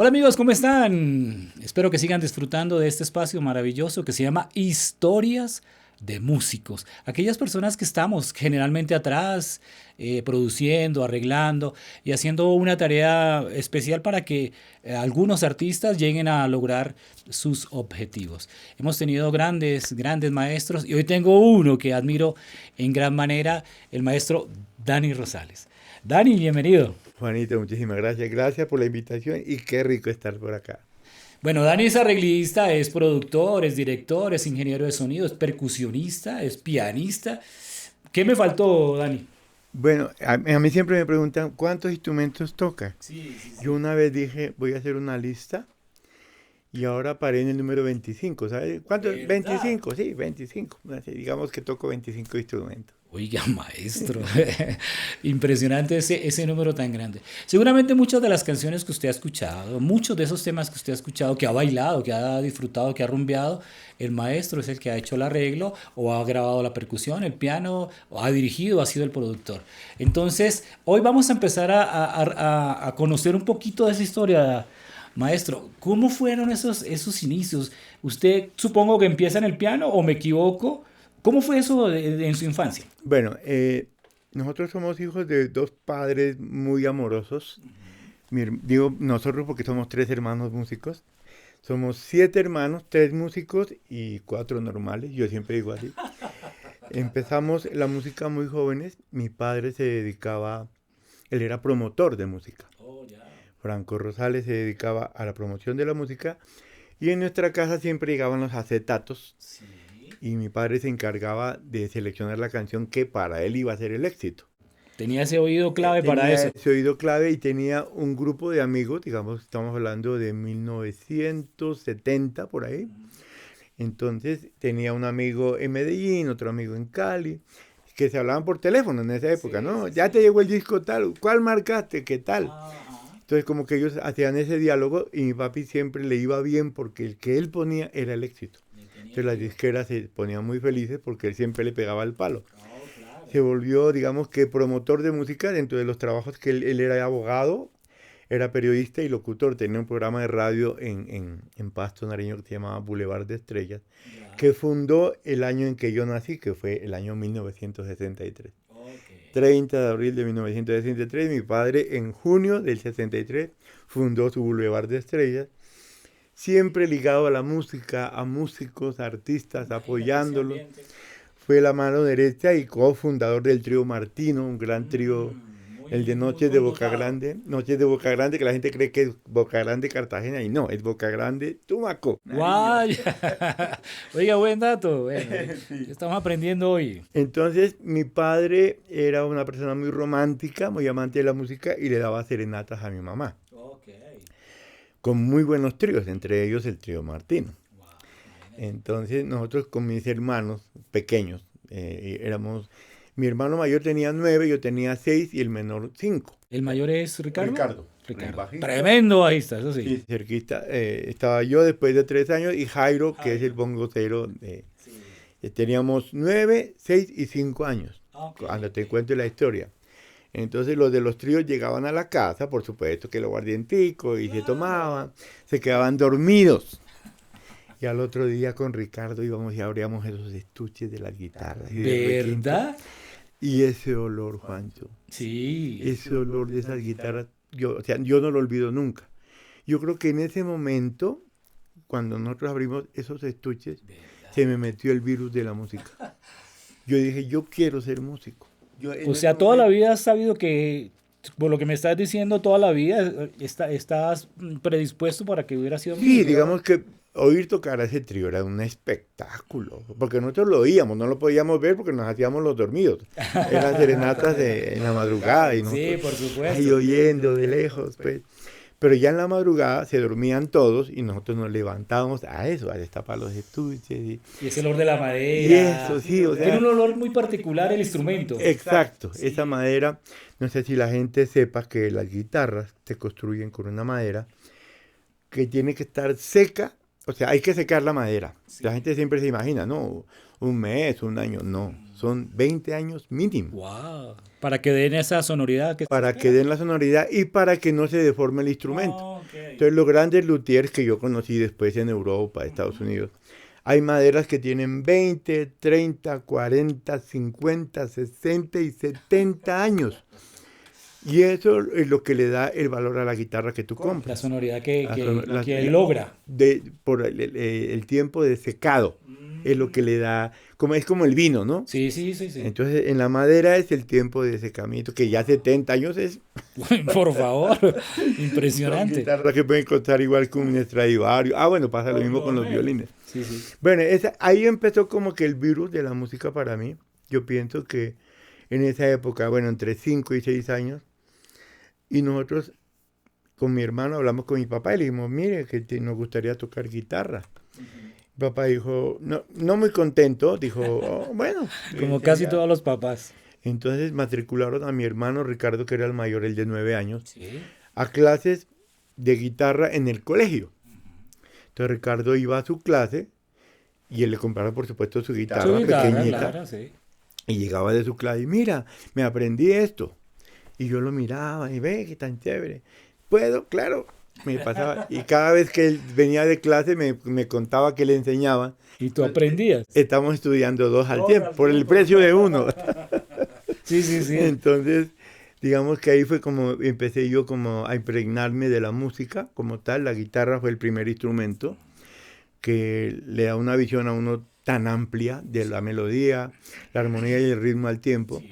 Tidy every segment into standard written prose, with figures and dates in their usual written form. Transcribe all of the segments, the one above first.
Hola amigos, ¿cómo están? Espero que sigan disfrutando de este espacio maravilloso que se llama Historias de Músicos. Aquellas personas que estamos generalmente atrás, produciendo, arreglando y haciendo una tarea especial para que algunos artistas lleguen a lograr sus objetivos. Hemos tenido grandes maestros y hoy tengo uno que admiro en gran manera, el maestro Dani Rosales. Dani, bienvenido. Juanito, muchísimas gracias. Gracias por la invitación y qué rico estar por acá. Bueno, Dani es arreglista, es productor, es director, es ingeniero de sonido, es percusionista, es pianista. ¿Qué me faltó, Dani? Bueno, a mí siempre me preguntan cuántos instrumentos toca. Sí, sí, Yo sí. una vez dije, voy a hacer una lista y ahora paré en el número 25. ¿Sabes? ¿Cuántos? ¿Verdad? 25, sí, 25. Así, digamos que toco 25 instrumentos. Oiga, maestro, impresionante ese número tan grande. Seguramente muchas de las canciones que usted ha escuchado, muchos de esos temas que usted ha escuchado, que ha bailado, que ha disfrutado, que ha rumbeado, el maestro es el que ha hecho el arreglo o ha grabado la percusión, el piano, o ha dirigido, ha sido el productor. Entonces, hoy vamos a empezar a conocer un poquito de esa historia. Maestro, ¿cómo fueron esos inicios? Usted supongo que empieza en el piano o me equivoco. ¿Cómo fue eso en su infancia? Bueno, nosotros somos hijos de dos padres muy amorosos. Digo nosotros porque somos tres hermanos músicos. Somos siete hermanos, tres músicos y cuatro normales. Yo siempre digo así. Empezamos la música muy jóvenes. Mi padre se dedicaba, él era promotor de música. Oh, ya. Franco Rosales se dedicaba a la promoción de la música y en nuestra casa siempre llegaban los acetatos Sí. y mi padre se encargaba de seleccionar la canción que para él iba a ser el éxito. Tenía ese oído clave para Tenía eso. ese oído clave y tenía un grupo de amigos, digamos, estamos hablando de 1970 por ahí. Entonces tenía un amigo en Medellín, otro amigo en Cali, que se hablaban por teléfono en esa época, Sí, ¿no? sí, Ya te sí. llegó el disco tal, ¿cuál marcaste? ¿Qué tal? Ajá. Entonces como que ellos hacían ese diálogo y mi papi siempre le iba bien porque el que él ponía era el éxito. Le tenía Entonces el las oído. disqueras se ponían muy felices porque él siempre le pegaba el palo. Oh, claro. Se volvió, digamos que promotor de música dentro de los trabajos que él era abogado, era periodista y locutor. Tenía un programa de radio en Pasto, Nariño, que se llamaba Boulevard de Estrellas, Ya. que fundó el año en que yo nací, que fue el año 1963. Ok. 30 de abril de 1963, mi padre en junio del 63 fundó su Boulevard de Estrellas, siempre ligado a la música, a músicos, a artistas, Imagínate ese apoyándolos. ambiente. Fue la mano derecha y cofundador del trío Martino, un gran trío, el de Muy Noches de Boca connotado. Grande. Noches de Boca Grande, que la gente cree que es Boca Grande Cartagena, y no, es Boca Grande Tumaco, Nariño. ¡Guay! Oiga, buen dato. Bueno, Sí. estamos aprendiendo hoy. Entonces, mi padre era una persona muy romántica, muy amante de la música y le daba serenatas a mi mamá, Ok. con muy buenos tríos, entre ellos el trío Martino. Wow, imagínate. Entonces, nosotros con mis hermanos pequeños, éramos, mi hermano mayor tenía 9, yo tenía 6 y el menor 5. ¿El mayor es Ricardo? Ricardo, el Ricardo. bajista. Tremendo bajista, eso sí. Sí, cerquita. Estaba yo después de 3 años y Jairo, que es el Jairo. bongocero. Sí. Teníamos 9, 6 y 5 años, Ok, cuando ok. te cuento la historia. Entonces los de los tríos llegaban a la casa, por supuesto que lo guardientico y se Claro. tomaban, se quedaban dormidos. Y al otro día con Ricardo íbamos y abríamos esos estuches de las guitarras y del requinto. ¿Verdad? Y ese olor, Juancho, Sí. ese olor de esas guitarras, yo, o sea, yo no lo olvido nunca. Yo creo que en ese momento, cuando nosotros abrimos esos estuches, ¿Verdad? se me metió el virus de la música. Yo dije, yo quiero ser músico. Yo O en ese sea, toda la momento, vida has sabido que, por lo que me estás diciendo, toda la vida estás predispuesto para que hubiera sido sí, músico. digamos que oír tocar a ese trío era un espectáculo, porque nosotros lo oíamos, no lo podíamos ver porque nos hacíamos los dormidos. Eran serenatas en la madrugada y Sí, nosotros por ahí supuesto. oyendo de lejos, pues. Pero ya en la madrugada se dormían todos y nosotros nos levantábamos a eso, a destapar los estuches Y ese olor de la y eso, madera. sí, o Tiene sea, un olor muy particular el instrumento. exacto, esa Sí. madera, no sé si la gente sepa que las guitarras se construyen con una madera que tiene que estar seca o sea, hay que secar la madera. La gente siempre se imagina, no, un mes, un año, no. Son 20 años mínimo. Wow. Para que den esa sonoridad que se Para que espera. den la sonoridad y para que no se deforme el instrumento. Oh, ok. Entonces, los grandes luthiers que yo conocí después en Europa, Estados Unidos, hay maderas que tienen 20, 30, 40, 50, 60 y 70 años. Y eso es lo que le da el valor a la guitarra que tú La compras. sonoridad La- que él logra. por el tiempo de secado. Es lo que le da, es como el vino, ¿no? Sí, sí, sí, sí. Entonces, en la madera es el tiempo de secamiento, que ya 70 años es. Por favor, Son impresionante. guitarras que pueden costar igual que un Stradivarius. Ah, bueno, pasa lo mismo con los violines. Sí, sí. Bueno, ahí empezó como que el virus de la música para mí. Yo pienso que en esa época, bueno, entre 5 y 6 años, y nosotros con mi hermano hablamos con mi papá y le dijimos, mire, que nos gustaría tocar guitarra. Mi papá dijo, no, no muy contento, dijo, "Oh, bueno. Como casi todos los papás. Entonces matricularon a mi hermano Ricardo, que era el mayor, el de 9 años, Sí. a clases de guitarra en el colegio. Entonces Ricardo iba a su clase y él le compraba, por supuesto, su guitarra Su guitarra, pequeñita. claro, sí. Y llegaba de su clase y mira, me aprendí esto. Y yo lo miraba y ve que tan chévere. ¿Puedo? Claro. Me pasaba. Y cada vez que él venía de clase me contaba que le enseñaba. Y tú aprendías. Estamos estudiando 2 al tiempo, por el precio de uno. Sí, sí, sí. Entonces, digamos que ahí fue como empecé yo como a impregnarme de la música como tal. La guitarra fue el primer instrumento que le da una visión a uno tan amplia de la melodía, la armonía y el ritmo al tiempo.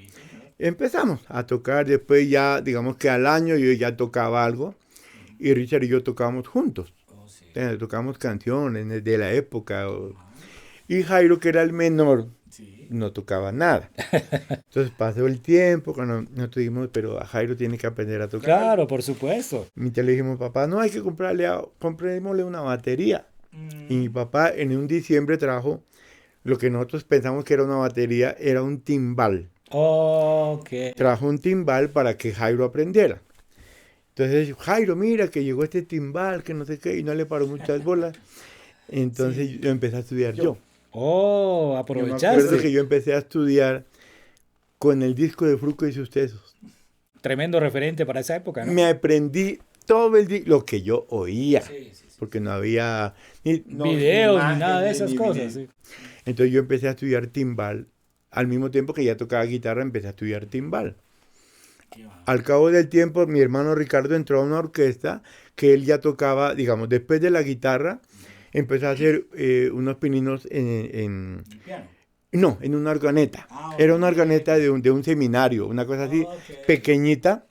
Empezamos a tocar, después ya, digamos que al año yo ya tocaba algo y Richard y yo tocábamos juntos. Tocábamos canciones de la época. Y Jairo, que era el menor, no tocaba nada. Entonces pasó el tiempo, cuando nosotros dijimos, pero a Jairo tiene que aprender a tocar. Claro, por supuesto. Entonces le dijimos, papá, no hay que comprémosle una batería. Y mi papá en un diciembre trajo lo que nosotros pensamos que era una batería, era un timbal. Ok. Trajo un timbal para que Jairo aprendiera. Entonces, Jairo, mira que llegó este timbal, que no sé qué, y no le paró muchas bolas. Entonces yo empecé a estudiar yo. Oh, Yo me acuerdo que aprovechaste. yo empecé a estudiar con el disco de Fruco y sus tesos. Tremendo referente para esa época, ¿no? Me aprendí todo lo que yo oía, Sí, sí, sí. porque no había Videos ni nada de imágenes, esas ni cosas. videos. Sí. Entonces yo empecé a estudiar timbal. Al mismo tiempo que ya tocaba guitarra, empecé a estudiar timbal. Al cabo del tiempo, mi hermano Ricardo entró a una orquesta que él ya tocaba, digamos, después de la guitarra, empezó a hacer unos pininos no, en una organeta. Era una organeta de un seminario, una cosa así, pequeñita.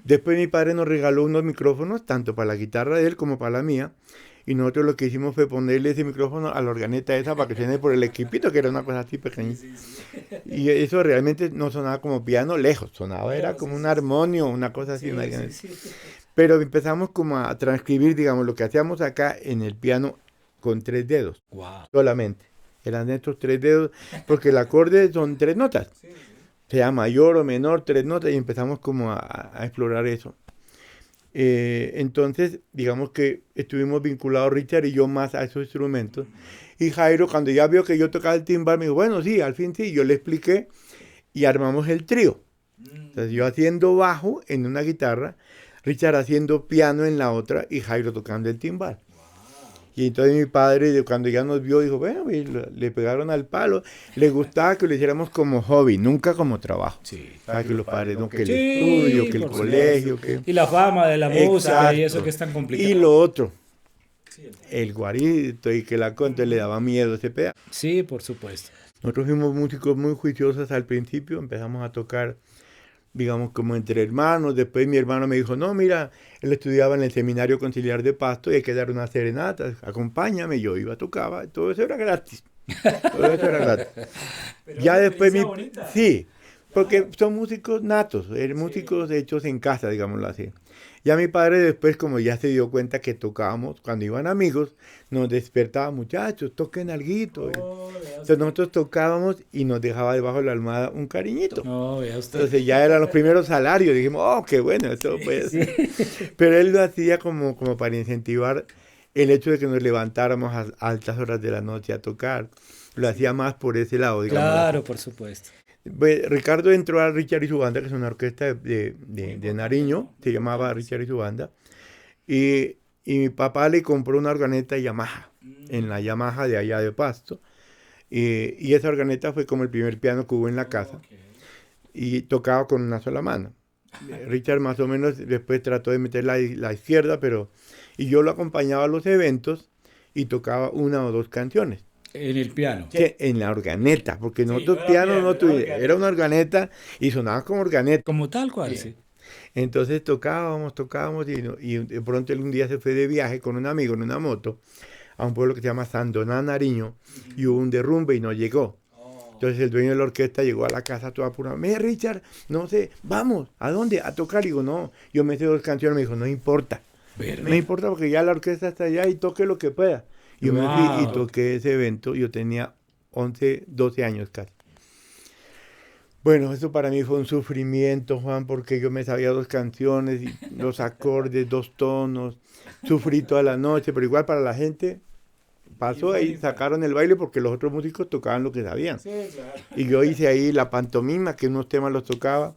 Después mi padre nos regaló unos micrófonos, tanto para la guitarra de él como para la mía. Y nosotros lo que hicimos fue ponerle ese micrófono a la organeta esa para que suene por el equipito, que era una cosa así pequeñita. Y eso realmente no sonaba como piano lejos, sonaba, era como un armonio, una cosa así. Pero empezamos como a transcribir, digamos, lo que hacíamos acá en el piano con 3 dedos, Wow. solamente. Eran estos 3 dedos, porque el acorde son 3 notas. Sea mayor o menor, 3 notas, y empezamos como a explorar eso. Entonces, digamos que estuvimos vinculados Richard y yo más a esos instrumentos. Y Jairo, cuando ya vio que yo tocaba el timbal, me dijo, bueno, sí, al fin sí, yo le expliqué y armamos el trío. Entonces yo haciendo bajo en una guitarra, Richard haciendo piano en la otra y Jairo tocando el timbal. Y entonces mi padre, cuando ya nos vio, dijo, bueno, le pegaron al palo. Le gustaba que lo hiciéramos como hobby, nunca como trabajo. Sí. Para que los padres, no, que el Sí, estudio, que el por colegio, que... Y la fama de la música y Exacto. eso que es tan complicado. Y lo otro, el guarito y que la contra le daba miedo ese pedazo. Sí, por supuesto. Nosotros fuimos músicos muy juiciosos al principio, empezamos a tocar, digamos, como entre hermanos. Después mi hermano me dijo, no, mira, él estudiaba en el Seminario Conciliar de Pasto y hay que dar unas serenatas, acompáñame. Yo iba, tocaba, todo eso era gratis. Todo eso era gratis. Ya después sí, porque son músicos natos, músicos hechos en casa, digámoslo así. Ya mi padre después, como ya se dio cuenta que tocábamos, cuando iban amigos, nos despertaba, muchachos, toquen alguito. Entonces nosotros tocábamos y nos dejaba debajo de la almohada un cariñito. No, vea usted. Entonces ya eran los primeros salarios, dijimos, oh, qué bueno, esto pues. Pero él lo hacía como para incentivar el hecho de que nos levantáramos a altas horas de la noche a tocar, lo hacía más por ese lado, digamos. Claro, por supuesto. Pues, Ricardo entró a Richard y su banda, que es una orquesta de Nariño, se llamaba Richard y su banda, y mi papá le compró una organeta Yamaha, en la Yamaha de allá de Pasto, y esa organeta fue como el primer piano que hubo en la casa, y tocaba con una sola mano. Richard más o menos después trató de meter la izquierda, y yo lo acompañaba a los eventos y tocaba una o dos canciones. En el piano. Sí, en la organeta, porque nosotros no era piano piano, no era tuvimos, organeta. era una organeta y sonaba como organeta. Como tal cual, sí. Entonces tocábamos y de pronto él un día se fue de viaje con un amigo en una moto a un pueblo que se llama Sandoná, Nariño, y hubo un derrumbe y no llegó. Entonces el dueño de la orquesta llegó a la casa toda apurado. Richard, no sé, vamos, ¿a dónde? A tocar. Y digo, no, yo me sé dos canciones. Me dijo, no importa. No importa porque ya la orquesta está allá y toque lo que pueda. Yo me fui y toqué ese evento. Yo tenía 11, 12 años casi. Bueno, eso para mí fue un sufrimiento, Juan, porque yo me sabía dos canciones, y los acordes, dos tonos. Sufrí toda la noche, pero igual para la gente pasó ahí, sacaron el baile porque los otros músicos tocaban lo que sabían. Sí, claro. Y yo hice ahí la pantomima, que unos temas los tocaba.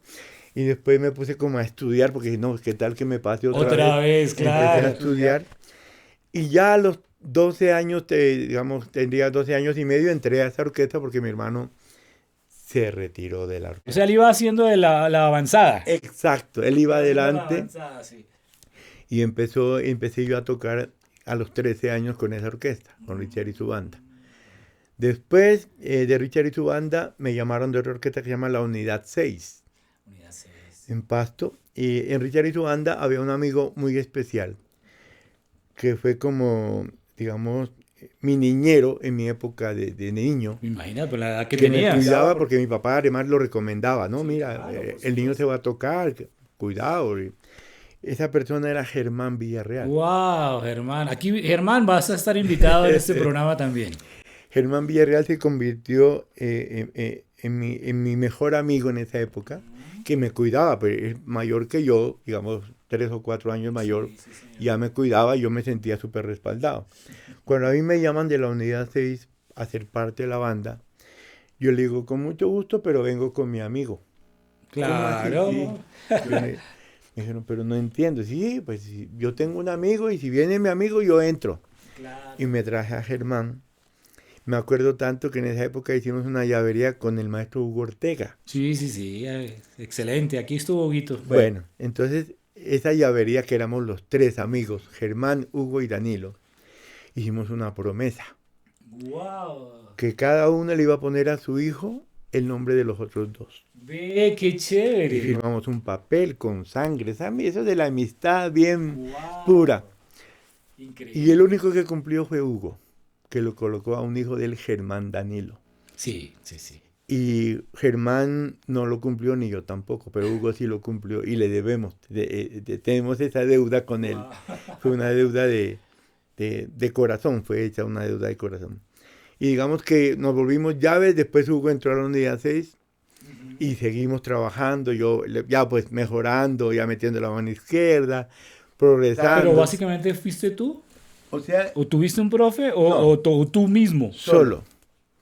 Y después me puse como a estudiar, porque dije, no, ¿qué tal que me pase otra vez? Claro. Empecé a estudiar. Y ya a los 12 años, digamos, tendría 12 años y medio, entré a esa orquesta porque mi hermano se retiró de la orquesta. O sea, él iba haciendo de la avanzada. Exacto, él iba adelante Avanzada, sí. y empecé yo a tocar a los 13 años con esa orquesta, con Richard y su banda. Después de Richard y su banda, me llamaron de otra orquesta que se llama La Unidad 6. Unidad 6. En Pasto, y en Richard y su banda había un amigo muy especial, que fue como, digamos, mi niñero en mi época de niño, Me imagino, por la edad que que me tenías. cuidaba porque mi papá además lo recomendaba, ¿no? Sí, Mira, claro, por el niño supuesto. se va a tocar, cuidado. Esa persona era Germán Villarreal. Wow, Germán. Aquí, Germán, vas a estar invitado en este programa también. Germán Villarreal se convirtió en mi mejor amigo en esa época, que me cuidaba, pero es mayor que yo, digamos 3 o 4 años mayor, ya me cuidaba y yo me sentía súper respaldado. Cuando a mí me llaman de la Unidad 6 a ser parte de la banda, yo le digo, con mucho gusto, pero vengo con mi amigo. Claro. Me dijeron, pero no entiendo. Sí, pues yo tengo un amigo y si viene mi amigo, yo entro. Claro. Y me traje a Germán. Me acuerdo tanto que en esa época hicimos una llavería con el maestro Hugo Ortega. Sí. Excelente. Aquí estuvo Huguito. Bueno, entonces esa llavería que éramos los 3 amigos, Germán, Hugo y Danilo, hicimos una promesa. Wow. Que cada uno le iba a poner a su hijo el nombre de los otros 2. Ve, qué Y chévere. firmamos un papel con sangre, eso de la amistad bien Wow. pura. Increíble. Y el único que cumplió fue Hugo, que lo colocó a un hijo del Germán Danilo. Sí. Y Germán no lo cumplió ni yo tampoco, pero Hugo sí lo cumplió y le debemos. Tenemos esa deuda con él. Fue una deuda de corazón, fue hecha una deuda de corazón. Y digamos que nos volvimos llaves, después Hugo entró a la Unidad 6 y seguimos trabajando, yo ya pues mejorando, ya metiendo la mano izquierda, progresando. Pero básicamente fuiste tú, O sea, o tuviste un profe, No. o tú mismo. solo.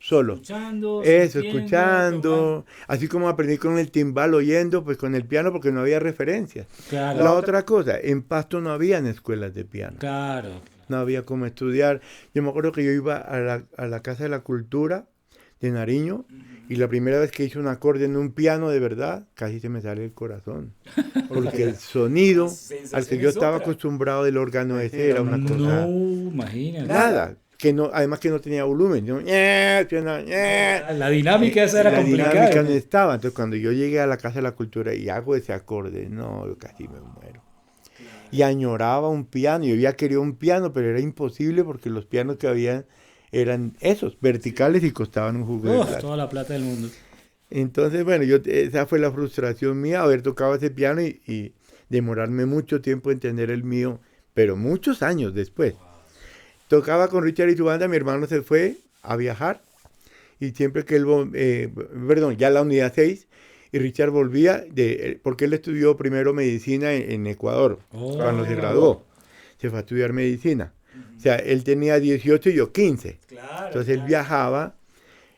Escuchando, Eso, sintiendo, escuchando, así como aprendí con el timbal oyendo, pues con el piano porque no había referencias. Claro. La otra cosa, en Pasto no habían escuelas de piano, Claro. no había cómo estudiar. Yo me acuerdo que yo iba a la Casa de la Cultura de Nariño y la primera vez que hice un acorde en un piano de verdad, casi se me sale el corazón. Porque el sonido al que yo estaba acostumbrado del órgano ese era una cosa... No, imagínate. Nada. Que no, además que no tenía volumen. Yo, La dinámica esa era la complicada. dinámica no estaba. Entonces cuando yo llegué a la Casa de la Cultura y hago ese acorde, no, yo casi me muero. Y añoraba un piano. Yo había querido un piano, pero era imposible porque los pianos que había eran esos, verticales y costaban un jugo de plata. Toda la plata del mundo. Entonces, bueno, esa fue la frustración mía, haber tocado ese piano y demorarme mucho tiempo en tener el mío, pero muchos años después. Tocaba con Richard y su banda, mi hermano se fue a viajar y siempre que él, ya la Unidad 6, y Richard volvía, porque él estudió primero medicina en Ecuador, cuando se graduó, se fue a estudiar medicina. O sea, él tenía 18 y yo 15. Claro, Entonces él claro. viajaba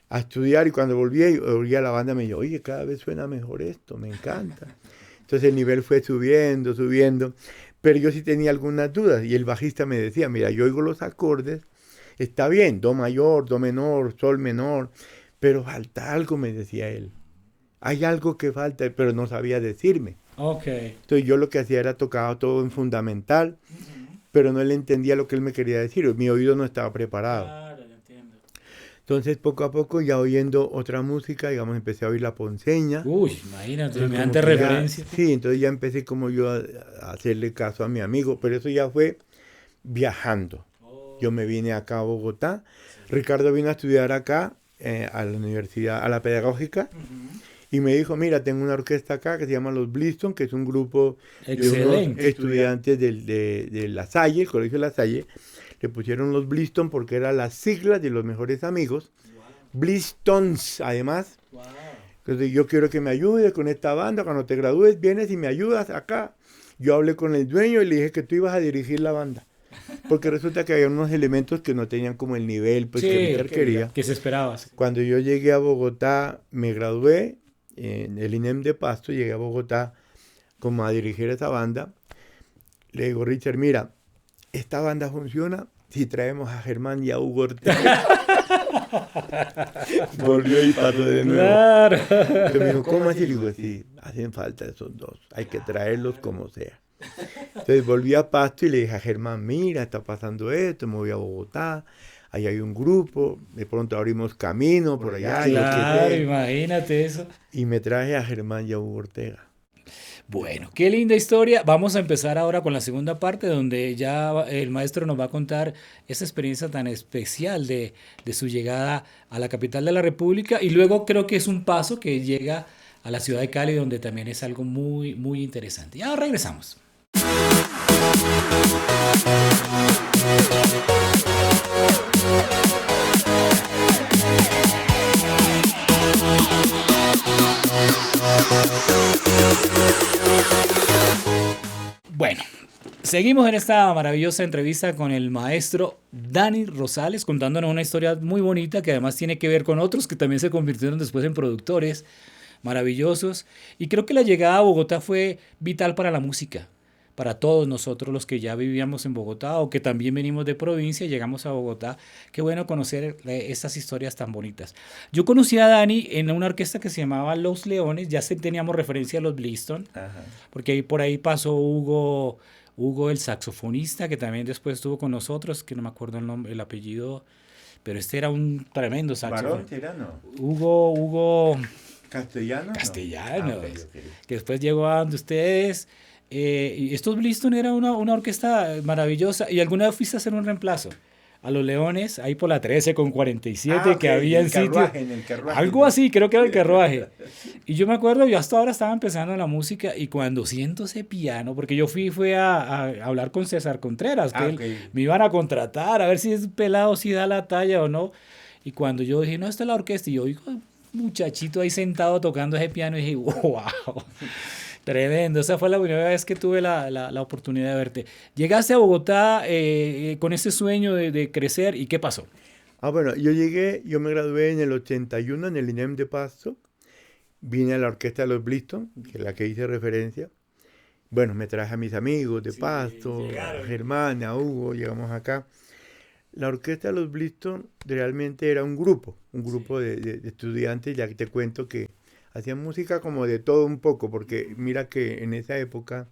a estudiar y cuando volvía y oía la banda me dijo, oye, cada vez suena mejor esto, me encanta. Entonces el nivel fue subiendo, subiendo, pero yo sí tenía algunas dudas y el bajista me decía, mira, yo oigo los acordes, está bien, do mayor, do menor, sol menor, pero falta algo, me decía él. Hay algo que falta, pero no sabía decirme. Ok. Entonces yo lo que hacía era tocaba todo en fundamental, pero no le entendía lo que él me quería decir, mi oído no estaba preparado. Claro, ya entiendo. Entonces poco a poco ya oyendo otra música, digamos, empecé a oír la ponceña. Uy, imagínate, Entonces como semejante que ya, referencia. sí, entonces ya empecé como yo a hacerle caso a mi amigo, pero eso ya fue viajando. Yo me vine acá a Bogotá, Ricardo vino a estudiar acá a la universidad, a la pedagógica, y me dijo, mira, tengo una orquesta acá que se llama Los Bliston, que es un grupo de unos Excelente. estudiantes de La Salle, el Colegio La Salle. Le pusieron Los Bliston porque era la sigla de los mejores amigos. Blistons, además. Wow. Entonces yo quiero que me ayudes con esta banda, cuando te gradúes vienes y me ayudas acá. Yo hablé con el dueño y le dije que tú ibas a dirigir la banda. Porque resulta que había unos elementos que no tenían como el nivel pues, que Sí, Richard quería. que se esperaba. Cuando yo llegué a Bogotá, me gradué en el INEM de Pasto, llegué a Bogotá como a dirigir esa banda. Le digo, Richard, mira, esta banda funciona si traemos a Germán y a Hugo Ortega. Volvió y pasó de nuevo. Claro. Entonces me dijo, ¿cómo así? Le digo, sí, hacen falta esos dos, hay que traerlos como sea. Entonces volví a Pasto y le dije a Germán, mira, está pasando esto, me voy a Bogotá, ahí hay un grupo, de pronto abrimos camino por allá, yo qué Claro, sé. imagínate eso. Y me traje a Germán y a Hugo Ortega. Bueno, qué linda historia. Vamos a empezar ahora con la segunda parte donde ya el maestro nos va a contar esa experiencia tan especial de su llegada a la capital de la República y luego creo que es un paso que llega a la ciudad de Cali donde también es algo muy, muy interesante. Ya regresamos. Bueno, seguimos en esta maravillosa entrevista con el maestro Dani Rosales, contándonos una historia muy bonita que además tiene que ver con otros que también se convirtieron después en productores maravillosos. Y creo que la llegada a Bogotá fue vital para la música, para todos nosotros los que ya vivíamos en Bogotá o que también venimos de provincia y llegamos a Bogotá. Qué bueno conocer estas historias tan bonitas. Yo conocí a Dani en una orquesta que se llamaba Los Leones, ya teníamos referencia a los Bliston, Ajá. porque ahí por ahí pasó Hugo el saxofonista, que también después estuvo con nosotros, que no me acuerdo el nombre, el apellido, pero este era un tremendo ¿Varón, saxofonista. tirano? Hugo ¿Castellano? No. Castellanos, Ah, ok, ok. que después llegó a donde ustedes. Y estos Bliston era una orquesta maravillosa. Y alguna vez fuiste a hacer un reemplazo a los Leones, ahí por la 13 con 47, Ah, ok, que había en el sitio. carruaje, en el carruaje. Algo así, creo que era el carruaje. Y yo me acuerdo, yo hasta ahora estaba empezando la música y cuando siento ese piano, porque yo fue a hablar con César Contreras, que Ah, él, ok. me iban a contratar, a ver si es pelado, si da la talla o no. Y cuando yo dije, no, esta es la orquesta, y yo oigo un muchachito ahí sentado tocando ese piano, y dije, wow, tremendo. Esa fue la primera vez que tuve la oportunidad de verte. Llegaste a Bogotá con ese sueño de crecer, ¿y qué pasó? Ah, bueno, yo me gradué en el 81 en el INEM de Pasto. Vine a la orquesta de los Bliston, que es la que hice referencia. Bueno, me traje a mis amigos de Pasto, a Germán, a Hugo, llegamos acá. La orquesta de los Bliston realmente era un grupo de estudiantes, ya que te cuento que hacían música como de todo un poco, porque mira que en esa época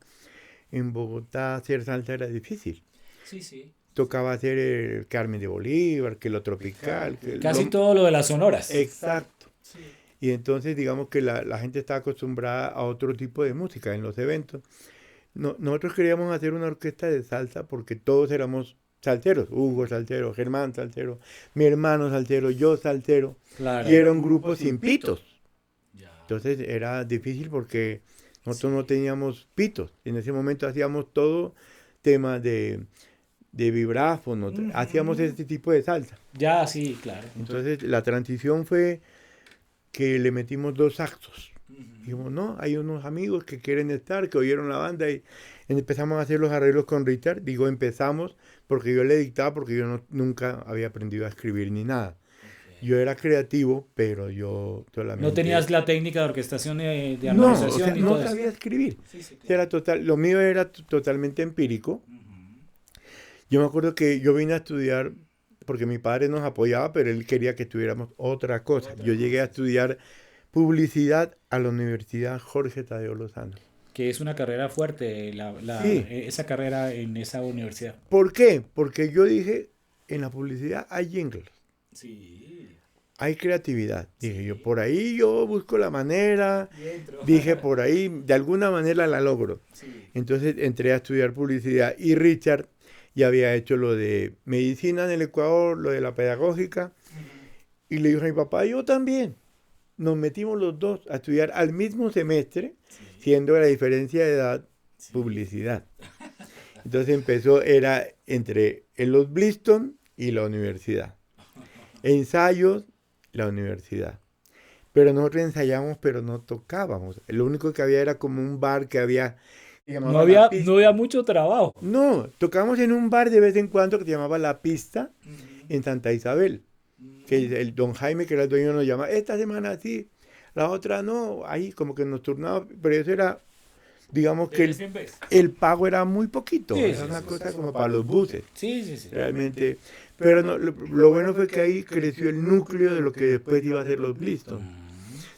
en Bogotá hacer salsa era difícil. Sí, sí. Tocaba hacer el Carmen de Bolívar, que lo tropical, que Casi todo lo de las sonoras. Exacto. Y entonces digamos que la gente estaba acostumbrada a otro tipo de música en los eventos. Nosotros queríamos hacer una orquesta de salsa porque todos éramos salteros. Hugo saltero, Germán saltero, mi hermano saltero, yo saltero. Claro. Y era un grupo sin pitos. Ya. Entonces era difícil porque nosotros no teníamos pitos. En ese momento hacíamos todo tema de vibráfono, hacíamos este tipo de salsa. Ya, sí, claro. Entonces la transición fue que le metimos 2 saxos. Dijimos, no, hay unos amigos que quieren estar, que oyeron la banda y empezamos a hacer los arreglos con Richard. Digo, empezamos porque yo le dictaba, porque yo nunca había aprendido a escribir ni nada. Yo era creativo, pero yo solamente... No tenías la técnica de orquestación de No, o armonización sea, y no todo eso. sabía escribir. Sí, sí, claro. Era total, lo mío era totalmente empírico. Yo me acuerdo que yo vine a estudiar, porque mi padre nos apoyaba, pero él quería que estudiáramos otra cosa. Yo llegué a estudiar publicidad a la Universidad Jorge Tadeo Lozano. Que es una carrera fuerte, Sí. esa carrera en esa universidad. ¿Por qué? Porque yo dije, en la publicidad hay jingles, Sí. hay creatividad. Dije yo, por ahí yo busco la manera, Y entro. dije, por ahí de alguna manera la logro. Sí. Entonces entré a estudiar publicidad y Richard ya había hecho lo de medicina en el Ecuador, lo de la pedagógica, y le dijo a mi papá, yo también. Nos metimos los dos a estudiar al mismo semestre, siendo la diferencia de edad publicidad. Entonces era entre los Bliston y la universidad. Ensayos, la universidad. Pero nosotros ensayábamos, pero no tocábamos. Lo único que había era como un bar que había... se llamaba No La había, Pista. no había mucho trabajo. No, tocábamos en un bar de vez en cuando que se llamaba La Pista en Santa Isabel. Que el don Jaime, que era el dueño, nos llama, esta semana sí, la otra no, ahí como que nos turnaba, pero eso era, digamos que el pago era muy poquito, Sí, era sí, una sí, cosa sí, como sí. para los buses, Sí, sí, sí. realmente. Pero no, lo bueno fue que ahí creció el núcleo de lo que después iba a ser los Bliston.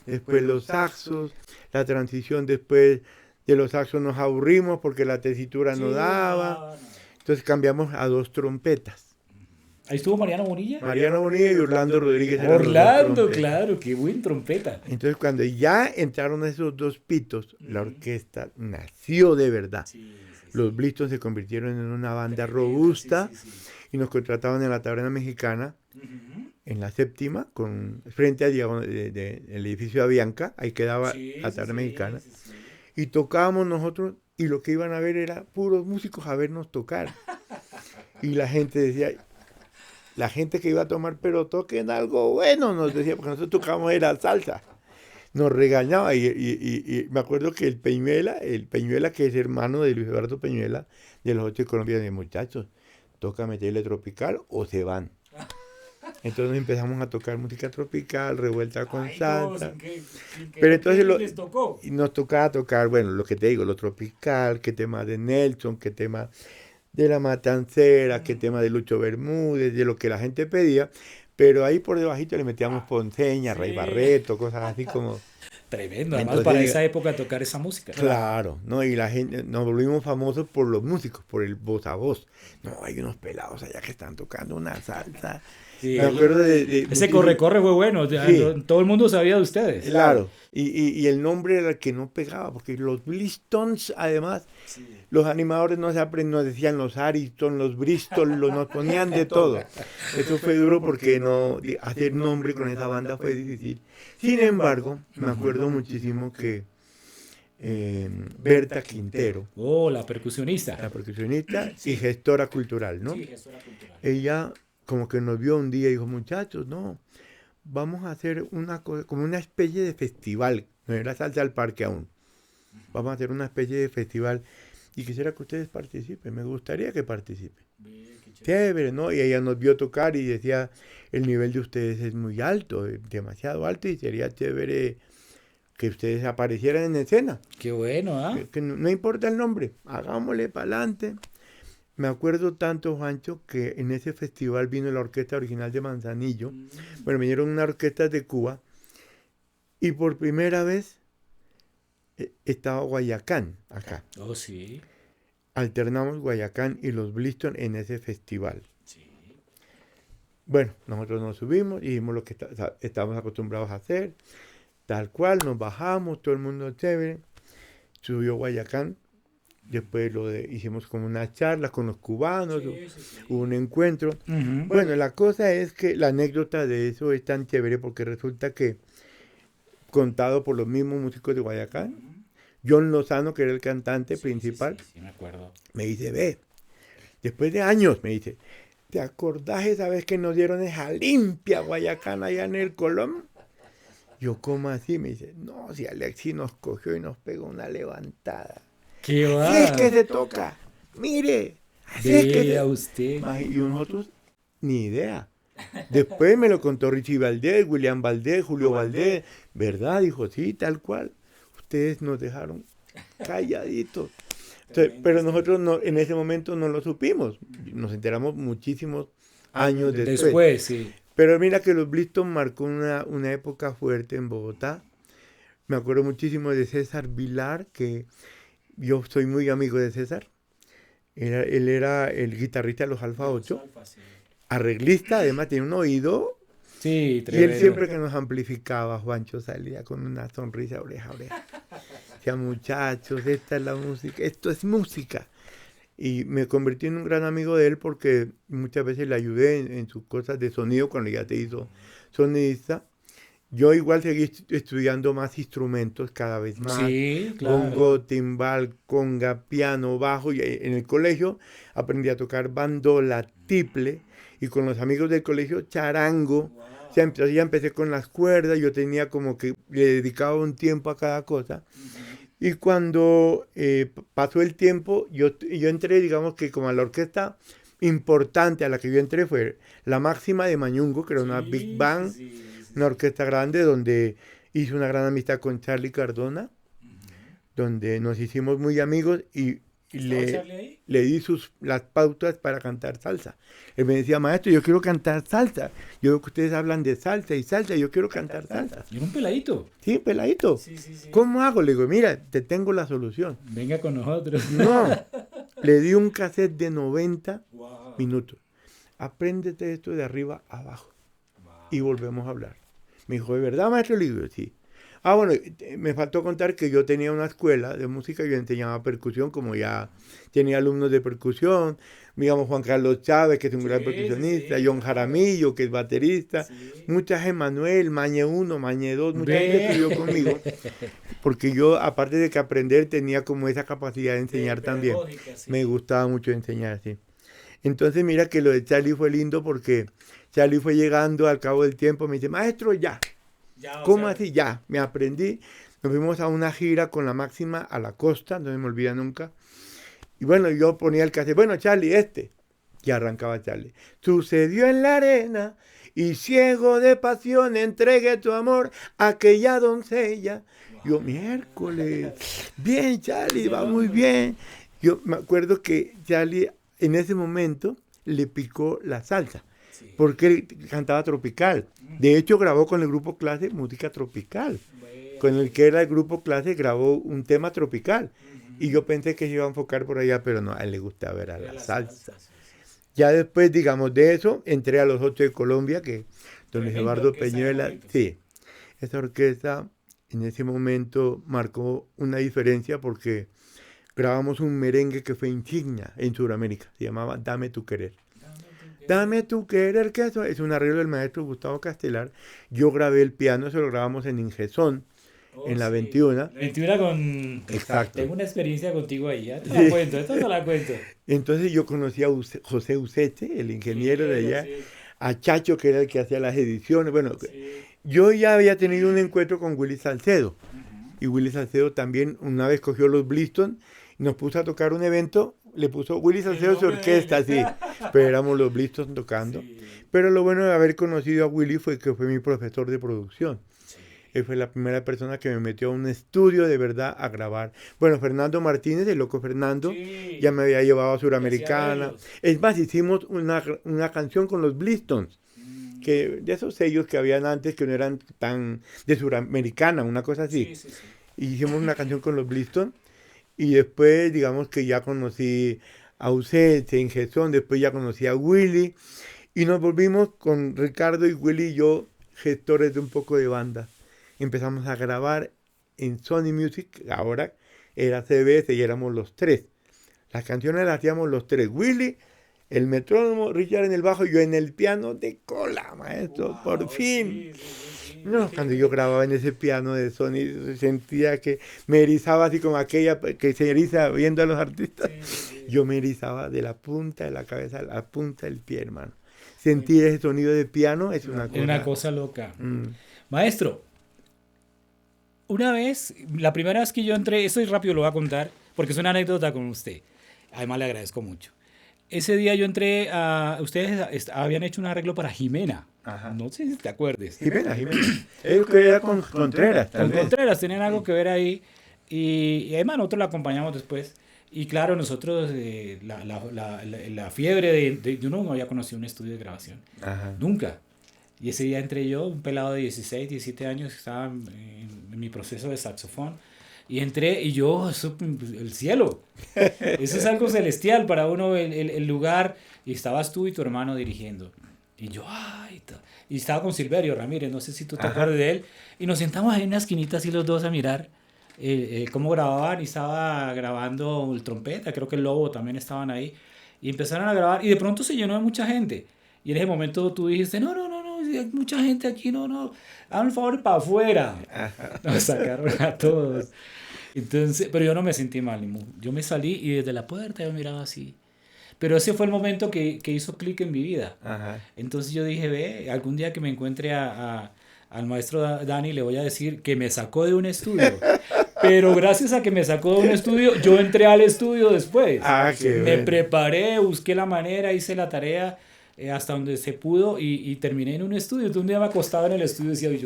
Después los saxos, la transición después de los saxos nos aburrimos porque la tesitura no daba, entonces cambiamos a 2 trompetas. Ahí estuvo Mariano Bonilla. Mariano Bonilla y Orlando Rodríguez eran los 2 Orlando, trompetas. claro, qué buen trompeta. Entonces cuando ya entraron esos 2 pitos, la orquesta nació de verdad. Los Bliston se convirtieron en una banda robusta y nos contrataban en la Taberna Mexicana, en la séptima, frente al el edificio de Avianca, ahí quedaba la Taberna Mexicana. Y tocábamos nosotros y lo que iban a ver era puros músicos a vernos tocar. Y la gente decía... La gente que iba a tomar, pero toquen algo bueno, nos decía, porque nosotros tocábamos era salsa. Nos regañaba y me acuerdo que el Peñuela, que es hermano de Luis Eduardo Peñuela, de los 8 de Colombia, de muchachos, toca meterle tropical o se van. Entonces empezamos a tocar música tropical, revuelta con salsa. Pero entonces les tocó. y nos tocaba tocar, bueno, lo que te digo, lo tropical, qué tema de Nelson, qué tema de La Matancera, qué tema de Lucho Bermúdez, de lo que la gente pedía, pero ahí por debajito le metíamos Ponceña, Sí. Rey Barreto, cosas así como... Tremendo, además Entonces, para esa época tocar esa música. Claro, ¿no? Y la gente, nos volvimos famosos por los músicos, por el voz a voz. No, hay unos pelados allá que están tocando una salsa. Sí. Me acuerdo Ese corre-corre fue bueno, Sí. todo el mundo sabía de ustedes. Claro, y el nombre era el que no pegaba, porque los Blistons, además, los animadores no se nos decían los Ariston, los Bristol, nos ponían de todo. Eso fue duro porque hacer nombre con esa banda fue difícil. Sin embargo, me acuerdo muchísimo que Berta Quintero, Oh, la percusionista. la percusionista y gestora cultural, ¿no? Sí, gestora cultural. Ella como que nos vio un día y dijo, muchachos, no, vamos a hacer una cosa, como una especie de festival, no era salsa al parque aún, vamos a hacer una especie de festival y quisiera que ustedes participen, me gustaría que participen. Chévere, ¿no? Y ella nos vio tocar y decía, el nivel de ustedes es muy alto, demasiado alto y sería chévere que ustedes aparecieran en escena. Qué bueno, ¿ah? Que no importa el nombre, hagámosle para adelante. Me acuerdo tanto, Juancho, que en ese festival vino la orquesta original de Manzanillo. Bueno, vinieron unas orquestas de Cuba y por primera vez estaba Guayacán acá. Oh, sí. Alternamos Guayacán y los Bliston en ese festival. Sí. Bueno, nosotros nos subimos y hicimos lo que estábamos acostumbrados a hacer. Tal cual, nos bajamos, todo el mundo chévere. Subió Guayacán. Después hicimos como una charla con los cubanos, hubo un encuentro. Bueno, la cosa es que la anécdota de eso es tan chévere porque resulta que, contado por los mismos músicos de Guayacán, John Lozano, que era el cantante principal, Sí, me acuerdo. me dice, ve, después de años, me dice, ¿te acordás esa vez que nos dieron esa limpia Guayacán allá en el Colón? Yo, ¿cómo así? Me dice, no, si Alexis nos cogió y nos pegó una levantada. ¿Qué va? Si es que se toca, mire, Así es que Vea usted. y nosotros, ni idea. Después me lo contó Richie Valdés, William Valdés, Julio Valdés. ¿Verdad? Dijo, sí, tal cual. Ustedes nos dejaron calladitos. Entonces, pero nosotros no, en ese momento no lo supimos. Nos enteramos muchísimos años después. Después, sí. Pero mira que los Bliston marcó una época fuerte en Bogotá. Me acuerdo muchísimo de César Vilar, que yo soy muy amigo de César. Él era el guitarrista de los Alfa 8, arreglista, además tiene un oído. Sí, Y tremendo. él siempre que nos amplificaba, Juancho salía con una sonrisa oreja a oreja. Decía, muchachos, esta es la música, esto es música. Y me convertí en un gran amigo de él porque muchas veces le ayudé en sus cosas de sonido cuando ya te hizo sonidista. Yo igual seguí estudiando más instrumentos cada vez más. Sí, claro. Bongo, timbal, conga, piano, bajo. Y en el colegio aprendí a tocar bandola, tiple. Y con los amigos del colegio, charango. O sea, entonces ya empecé con las cuerdas. Yo tenía como que le dedicaba un tiempo a cada cosa. Y cuando pasó el tiempo, yo entré, digamos que como a la orquesta importante a la que yo entré fue la Máxima de Mañungo, que era una big band, una orquesta grande donde hice una gran amistad con Charlie Cardona, donde nos hicimos muy amigos y le di las pautas para cantar salsa. Él me decía, maestro, yo quiero cantar salsa. Yo veo que ustedes hablan de salsa, yo quiero cantar salsa. Y un peladito. Sí, peladito. Sí. ¿Cómo hago? Le digo, mira, te tengo la solución. Venga con nosotros. No, le di un cassette de 90 minutos. Apréndete esto de arriba a abajo. Y volvemos a hablar. Me dijo, ¿de verdad, maestro? Le digo, sí. Bueno, me faltó contar que yo tenía una escuela de música, yo enseñaba percusión, como ya tenía alumnos de percusión, digamos Juan Carlos Chávez, que es un gran percusionista, John Jaramillo, que es baterista, mucha gente, Manuel, Mañe 1, Mañe 2, mucha gente estudió conmigo, porque yo, aparte de que aprender, tenía como esa capacidad de enseñar también. Me gustaba mucho enseñar, sí. Entonces mira que lo de Charlie fue lindo porque Charlie fue llegando al cabo del tiempo, me dice, maestro, ya. ¿Cómo así? Ya, me aprendí. Nos fuimos a una gira con la Máxima a la costa, no se me olvida nunca. Y bueno, yo ponía el cassette, bueno, Charlie, y arrancaba Charlie. Sucedió en la arena y ciego de pasión entregué tu amor a aquella doncella. Yo, miércoles, bien, Charlie, va muy bien. Yo me acuerdo que Charlie en ese momento le picó la salsa. Porque él cantaba tropical. De hecho, grabó con el grupo Clase música tropical. Con el que era el grupo Clase, grabó un tema tropical. Y yo pensé que se iba a enfocar por allá, pero no, a él le gustaba ver a la salsa. Ya después, digamos, de eso, entré a los 8 de Colombia, que don Luis Eduardo Peñuela, sí, esa orquesta en ese momento marcó una diferencia porque grabamos un merengue que fue insignia en Sudamérica. Se llamaba Dame tu querer. Dame tu querer, que eso es un arreglo del maestro Gustavo Castelar. Yo grabé el piano, se lo grabamos en Ingesón, en la 21. 21 con... Exacto. Tengo una experiencia contigo ahí, ya te la cuento, esto te la cuento. Entonces yo conocí a José Useche, el ingeniero de allá, a Chacho, que era el que hacía las ediciones. Bueno, yo ya había tenido un encuentro con Willy Salcedo. Y Willy Salcedo también una vez cogió los Bliston y nos puso a tocar un evento. Le puso Willy Salcedo su orquesta, sí. Pero éramos los Bliston tocando. Sí. Pero lo bueno de haber conocido a Willy fue que fue mi profesor de producción. Sí. Él fue la primera persona que me metió a un estudio de verdad a grabar. Bueno, Fernando Martínez, el loco Fernando, ya me había llevado a Suramericana. Es más, hicimos una canción con los Blistons. Que de esos sellos que habían antes que no eran tan de Suramericana, una cosa así. Sí. Y hicimos una canción con los Bliston. Y después, digamos que ya conocí a Ucete en Gesón, después ya conocí a Willy. Y nos volvimos con Ricardo y Willy y yo, gestores de un poco de banda. Empezamos a grabar en Sony Music, ahora era CBS y éramos los tres. Las canciones las hacíamos los tres. Willy, el metrónomo, Richard en el bajo y yo en el piano de cola, maestro, por fin. No, cuando yo grababa en ese piano de Sony, sentía que me erizaba así como aquella que se eriza viendo a los artistas. Yo me erizaba de la punta de la cabeza a la punta del pie, hermano. Sentir ese sonido de piano es una cosa loca. Maestro, una vez, la primera vez que yo entré, esto es rápido, lo voy a contar, porque es una anécdota con usted. Además, le agradezco mucho. ese día yo entré a... Ustedes habían hecho un arreglo para Jimena. Ajá. No sé si te acuerdes. Jimena. Ellos que era con Contreras, tal Con vez. Contreras tenían algo que ver ahí. Y además nosotros la acompañamos después. Y claro, nosotros, la fiebre yo no había conocido un estudio de grabación. Ajá. Nunca. Y ese día entré yo, un pelado de 16, 17 años, que estaba en mi proceso de saxofón. Y entré y yo, eso, el cielo. Eso es algo celestial para uno, el lugar. Y estabas tú y tu hermano dirigiendo. Y yo, ay, y estaba con Silverio Ramírez, no sé si tú te Ajá. acuerdas de él. Y nos sentamos ahí en una esquinita así los dos a mirar cómo grababan. Y estaba grabando el trompeta, creo que el Lobo también estaban ahí. Y empezaron a grabar y de pronto se llenó de mucha gente. Y en ese momento tú dijiste, no, no, no, no, hay mucha gente aquí, no, no, hagan el favor para afuera. Nos sacaron a todos. Entonces, pero yo no me sentí mal, yo me salí y desde la puerta yo miraba así. Pero ese fue el momento que hizo clic en mi vida. Ajá. Entonces yo dije, ve, algún día que me encuentre al maestro Dani le voy a decir que me sacó de un estudio. Pero gracias a que me sacó de un estudio, yo entré al estudio después. Ah, qué Me bueno. preparé, busqué la manera, hice la tarea hasta donde se pudo y terminé en un estudio. Entonces, un día me acostaba en el estudio y decía, "Oye,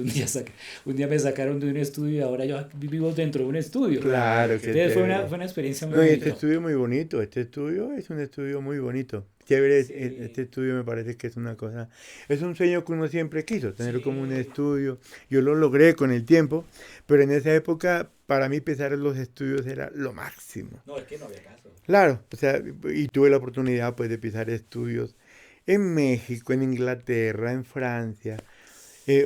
un día me sacaron de un estudio y ahora yo vivo dentro de un estudio". Claro que Entonces chévere. fue una experiencia muy No, y este bonita. estudio es muy bonito. Este estudio es un estudio muy bonito. Chévere, Sí, este estudio me parece que es una cosa, es un sueño que uno siempre quiso, tener como un sí. estudio. Yo lo logré con el tiempo, pero en esa época para mí pisar en los estudios era lo máximo. No, es que no había caso. Claro, o sea, y tuve la oportunidad pues de pisar estudios en México, en Inglaterra, en Francia.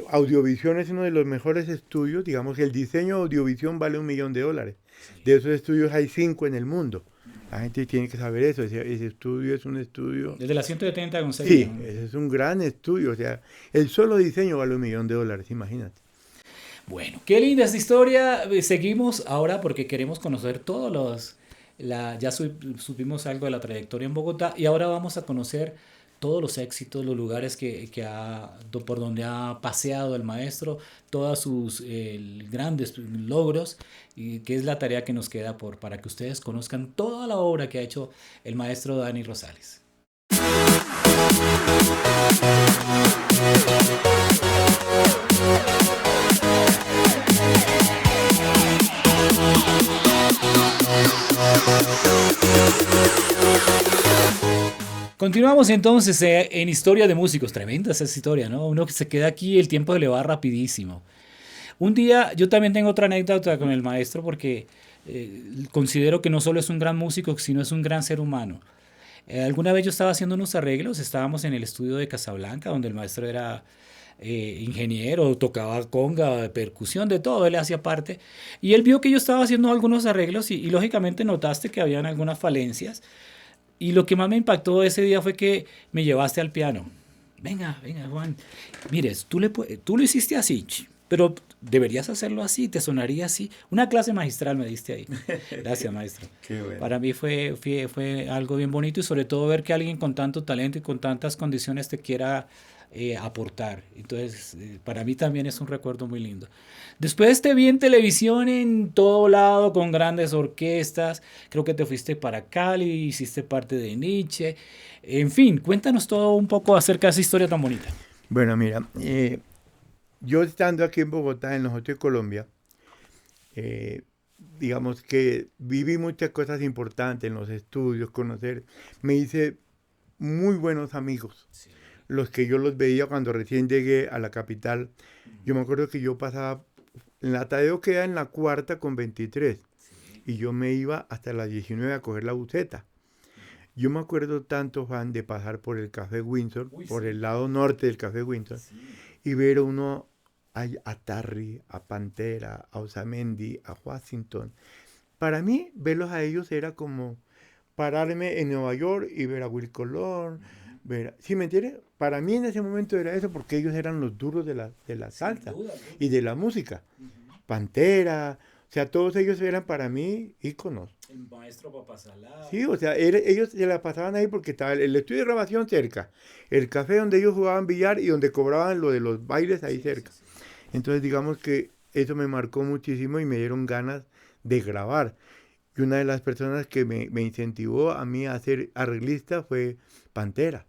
Audiovisión es uno de los mejores estudios, digamos que el diseño de Audiovisión vale $1.000.000. De Sí. esos estudios hay 5 en el mundo. La gente tiene que saber eso, ese estudio es un estudio, Desde la 170 con Sevilla. sí, ese es un gran estudio, o sea, el solo diseño vale $1.000.000, imagínate. Bueno, qué linda esta historia. Seguimos ahora porque queremos conocer todos ya supimos algo de la trayectoria en Bogotá y ahora vamos a conocer todos los éxitos, los lugares por donde ha paseado el maestro, todos sus grandes logros, y que es la tarea que nos queda para que ustedes conozcan toda la obra que ha hecho el maestro Dani Rosales. Continuamos entonces en Historia de Músicos. Tremenda esa historia, ¿no? Uno que se queda aquí, el tiempo se le va rapidísimo. Un día, yo también tengo otra anécdota con el maestro porque considero que no solo es un gran músico, sino es un gran ser humano. Alguna vez yo estaba haciendo unos arreglos, estábamos en el estudio de Casablanca, donde el maestro era ingeniero, tocaba conga, percusión, de todo, él hacía parte. Y él vio que yo estaba haciendo algunos arreglos y lógicamente notaste que habían algunas falencias. Y lo que más me impactó ese día fue que me llevaste al piano. Venga, venga, Juan. Mires, tú lo hiciste así, pero deberías hacerlo así, te sonaría así. Una clase magistral me diste ahí. Gracias, maestro. Qué bueno. Para mí fue algo bien bonito y sobre todo ver que alguien con tanto talento y con tantas condiciones te quiera aportar. Entonces, para mí también es un recuerdo muy lindo. Después te vi en televisión en todo lado con grandes orquestas. Creo que te fuiste para Cali, hiciste parte de Nietzsche. En fin, cuéntanos todo un poco acerca de esa historia tan bonita. Bueno, mira, yo estando aquí en Bogotá, en los Hoteles Colombia, eh, digamos que viví muchas cosas importantes en los estudios, me hice muy buenos amigos, Sí. los que yo los veía cuando recién llegué a la capital. Yo me acuerdo que yo pasaba, en la Tadeo queda en la cuarta con 23, Sí. y yo me iba hasta las 19 a coger la buseta. Yo me acuerdo tanto, Juan, de pasar por el Café Windsor, Uy, por sí. el lado norte del Café Windsor, Sí. y ver uno a Tarry, a Pantera, a Osamendi, a Washington. Para mí, verlos a ellos era como pararme en Nueva York y ver a Will Colón, ¿sí me entiendes? Para mí en ese momento era eso, porque ellos eran los duros de la Sin salsa duda, y de la música. ¿no? Pantera, o sea, todos ellos eran para mí íconos. El maestro Papasalá. Sí, o sea, ellos se la pasaban ahí porque estaba el estudio de grabación cerca, el café donde ellos jugaban billar y donde cobraban lo de los bailes ahí Sí, sí, cerca. sí. Entonces, digamos que eso me marcó muchísimo y me dieron ganas de grabar. Y una de las personas que me incentivó a mí a ser arreglista fue Pantera.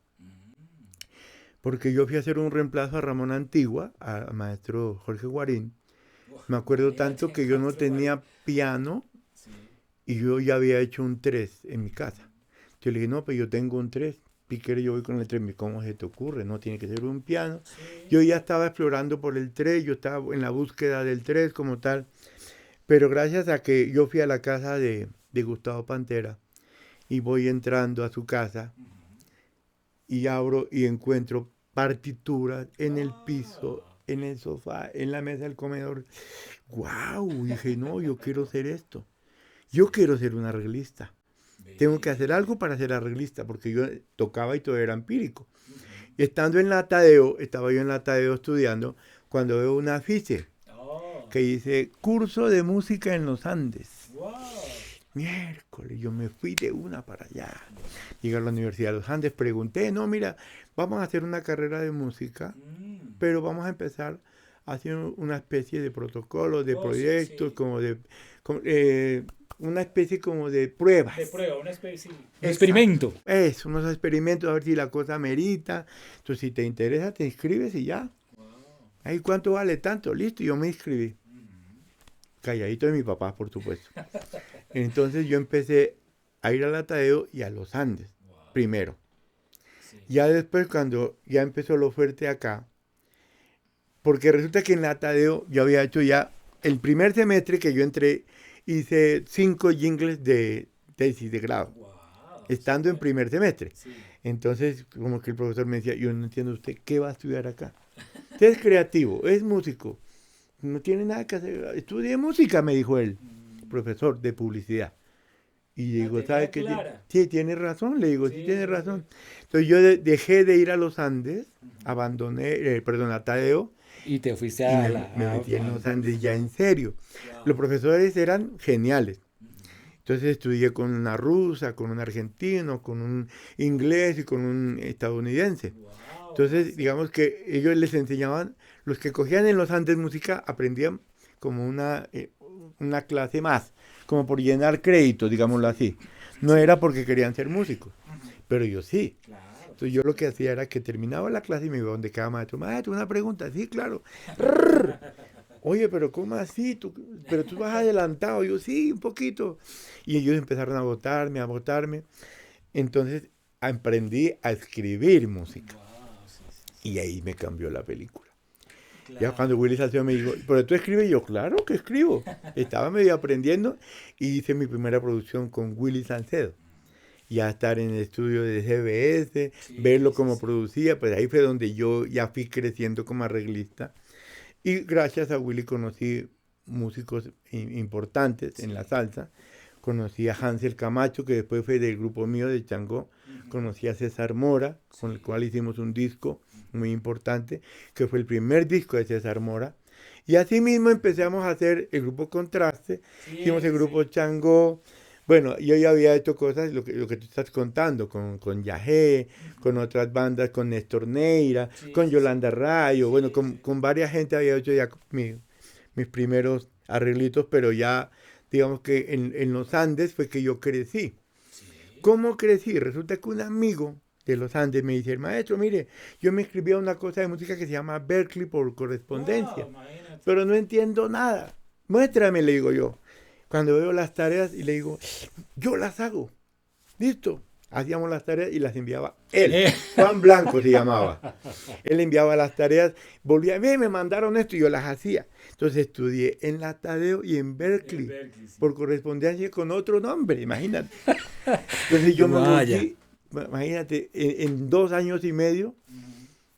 Porque yo fui a hacer un reemplazo a Ramón Antigua, al maestro Jorge Guarín. Me acuerdo tanto que yo no tenía piano y yo ya había hecho un 3 en mi casa. Yo le dije, no, pues yo tengo un 3. Piquero, yo voy con el 3. ¿Cómo se te ocurre? No tiene que ser un piano. Yo ya estaba explorando por el 3, yo estaba en la búsqueda del 3 como tal. Pero gracias a que yo fui a la casa de Gustavo Pantera y voy entrando a su casa y abro y encuentro partituras en el piso, en el sofá, en la mesa del comedor. ¡Guau! Dije, no, yo quiero ser esto. Yo quiero ser un arreglista. Tengo que hacer algo para ser arreglista, porque yo tocaba y todo era empírico. Y estando en la Tadeo, estaba yo en la Tadeo estudiando, cuando veo una afiche que dice curso de música en los Andes. Miércoles, yo me fui de una para allá. Llegué a la Universidad de los Andes, pregunté, no, mira, vamos a hacer una carrera de música, pero vamos a empezar haciendo una especie de protocolo, de proyectos, una especie como de pruebas. De prueba, una especie de experimento. Es, unos experimentos, a ver si la cosa merita. Entonces, si te interesa, te inscribes y ya. Ahí, ¿cuánto vale tanto? Listo, yo me inscribí. Calladito de mi papá, por supuesto. Entonces yo empecé a ir al Tadeo y a los Andes, primero. Ya después, cuando ya empezó lo fuerte acá, porque resulta que en la Tadeo yo había hecho ya, el primer semestre que yo entré, hice 5 jingles de tesis de grado, estando en primer semestre. Entonces, como que el profesor me decía, yo no entiendo usted, ¿qué va a estudiar acá? Usted es creativo, es músico, no tiene nada que hacer, estudie música, me dijo él, profesor de publicidad. Y digo, ¿sabe qué? Sí, tiene razón, le digo, sí, tiene razón. Entonces yo dejé de ir a los Andes, abandoné, a Tadeo. Y te fuiste a me metí en los Andes ya en serio. Los profesores eran geniales. Entonces estudié con una rusa, con un argentino, con un inglés y con un estadounidense. Entonces, digamos que ellos les enseñaban, los que cogían en los Andes música, aprendían como una clase más, como por llenar créditos, digámoslo así. No era porque querían ser músicos, pero yo sí. Entonces yo lo que hacía era que terminaba la clase y me iba donde cada maestro. Maestro, una pregunta, sí, claro. Oye, pero ¿cómo así? Pero tú vas adelantado. Yo, sí, un poquito. Y ellos empezaron a votarme. Entonces aprendí a escribir música. Y ahí me cambió la película. Ya cuando Willy Salcedo me dijo, ¿pero tú escribes? Yo, claro que escribo. Estaba medio aprendiendo y hice mi primera producción con Willy Salcedo. Ya estar en el estudio de CBS, verlo como producía, pues ahí fue donde yo ya fui creciendo como arreglista. Y gracias a Willy conocí músicos importantes en la salsa. Conocí a Hansel Camacho, que después fue del grupo mío de Changó. Conocí a César Mora, con el cual hicimos un disco muy importante, que fue el primer disco de César Mora. Y así mismo empezamos a hacer el grupo Contraste, hicimos el grupo Changó. Bueno, yo ya había hecho cosas, lo que tú estás contando, con Yajé, con otras bandas, con Néstor Neira, con Yolanda Rayo, bueno, con varias gente había hecho ya mis primeros arreglitos, pero ya, digamos que en los Andes fue que yo crecí. ¿Cómo crecí? Resulta que un amigo de los Andes me dice, maestro, mire, yo me inscribí a una cosa de música que se llama Berklee por correspondencia, pero no entiendo nada. Muéstrame, le digo yo. Cuando veo las tareas y le digo, yo las hago. Listo. Hacíamos las tareas y las enviaba él. Juan Blanco se llamaba. Él enviaba las tareas, volvía, me mandaron esto y yo las hacía. Entonces estudié en la Tadeo y en Berklee, por correspondencia con otro nombre, imagínate. Entonces yo me volví, imagínate, en 2 años y medio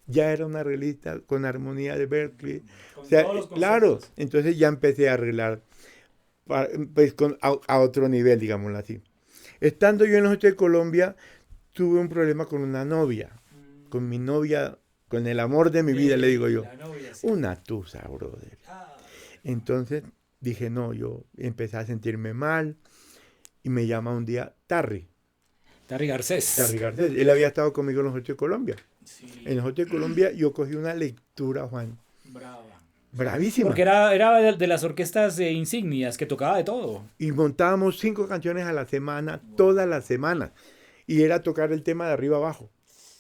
ya era un arreglista con armonía de Berklee. O sea, claro, entonces ya empecé a arreglar pues a otro nivel, digámoslo así. Estando yo en los Hechos de Colombia, tuve un problema con una novia, con mi novia, con el amor de mi vida, le digo yo. Novia, sí. Una tusa, brother. Entonces dije, no, yo empecé a sentirme mal y me llama un día Tarry Garcés. Él había estado conmigo en los Hechos de Colombia. Sí. En los Hechos de Colombia yo cogí una lectura, Juan. Brava. bravísima. Porque era de las orquestas insignias, que tocaba de todo. Y montábamos 5 canciones a la semana, todas las semanas. Y era tocar el tema de arriba abajo.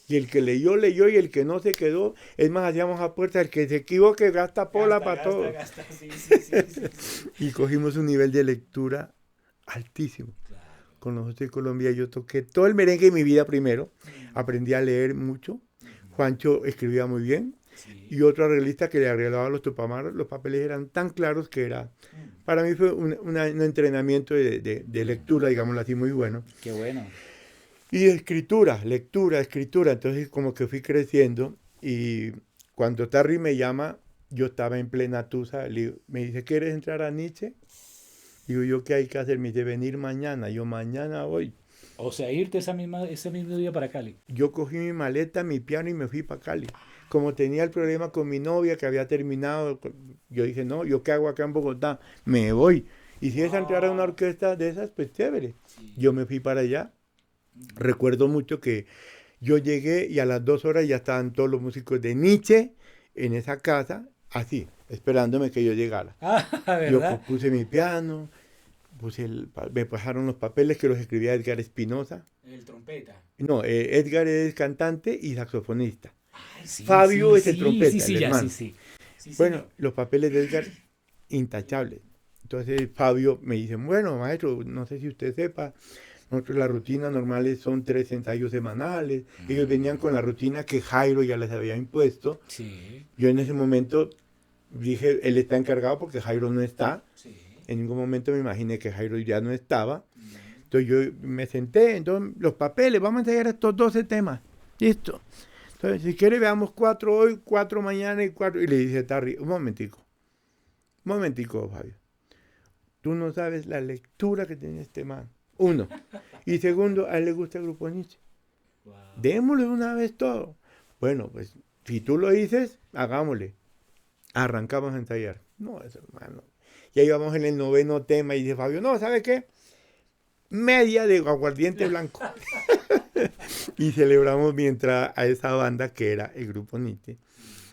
Y el que leyó, leyó, y el que no se quedó, es más, hacíamos a puerta, el que se equivoque gasta pola para todo. Sí, Y cogimos un nivel de lectura altísimo. Claro. Con los José de Colombia yo toqué todo el merengue en mi vida primero. Aprendí a leer mucho. Juancho escribía muy bien. Sí. Y otro arreglista que le arreglaba los tupamaros, los papeles eran tan claros que era, para mí fue un entrenamiento de lectura, digámoslo así, muy bueno. Qué bueno. Y de escritura, lectura, escritura. Entonces como que fui creciendo y cuando Tarry me llama, yo estaba en plena tusa, me dice, ¿quieres entrar a Nietzsche? Digo, ¿yo qué hay que hacer? Me dice, venir mañana. Yo, mañana voy. O sea, irte ese mismo día para Cali. Yo cogí mi maleta, mi piano y me fui para Cali. Como tenía el problema con mi novia que había terminado, yo dije, no, ¿yo qué hago acá en Bogotá? Me voy. Y si es entrar a una orquesta de esas, pues chévere. Sí. Yo me fui para allá. Recuerdo mucho que yo llegué y a las 2 horas ya estaban todos los músicos de Nietzsche en esa casa, así, esperándome que yo llegara. Yo ¿Verdad? puse mi piano, me pasaron los papeles que los escribía Edgar Espinosa. El trompeta. No, Edgar es cantante y saxofonista. Ay, sí, Fabio sí, es el sí, trompeta, sí, sí, el ya, hermano. sí, sí. Sí, Bueno, señor. los papeles de Edgar, intachables. Entonces Fabio me dice, bueno, maestro, no sé si usted sepa, nosotros las rutinas normales son 3 ensayos semanales. Ellos venían con la rutina que Jairo ya les había impuesto. Sí, Yo en ese momento dije, él está encargado porque Jairo no está. sí. En ningún momento me imaginé que Jairo ya no estaba. Entonces yo me senté, entonces los papeles, vamos a ensayar estos 12 temas. Listo. Entonces, si quiere veamos 4 hoy, 4 mañana y 4. Y le dice Tarry, un momentico, Fabio. Tú no sabes la lectura que tiene este man. 1. Y 2, a él le gusta el grupo Nietzsche. Wow. Démosle una vez todo. Bueno, pues si tú lo dices, hagámosle. Arrancamos a ensayar. No, eso, hermano. Ya íbamos en el 9º tema y dice Fabio, no, ¿sabe qué? Media de aguardiente blanco. Y celebramos mientras a esa banda que era el grupo Nietzsche.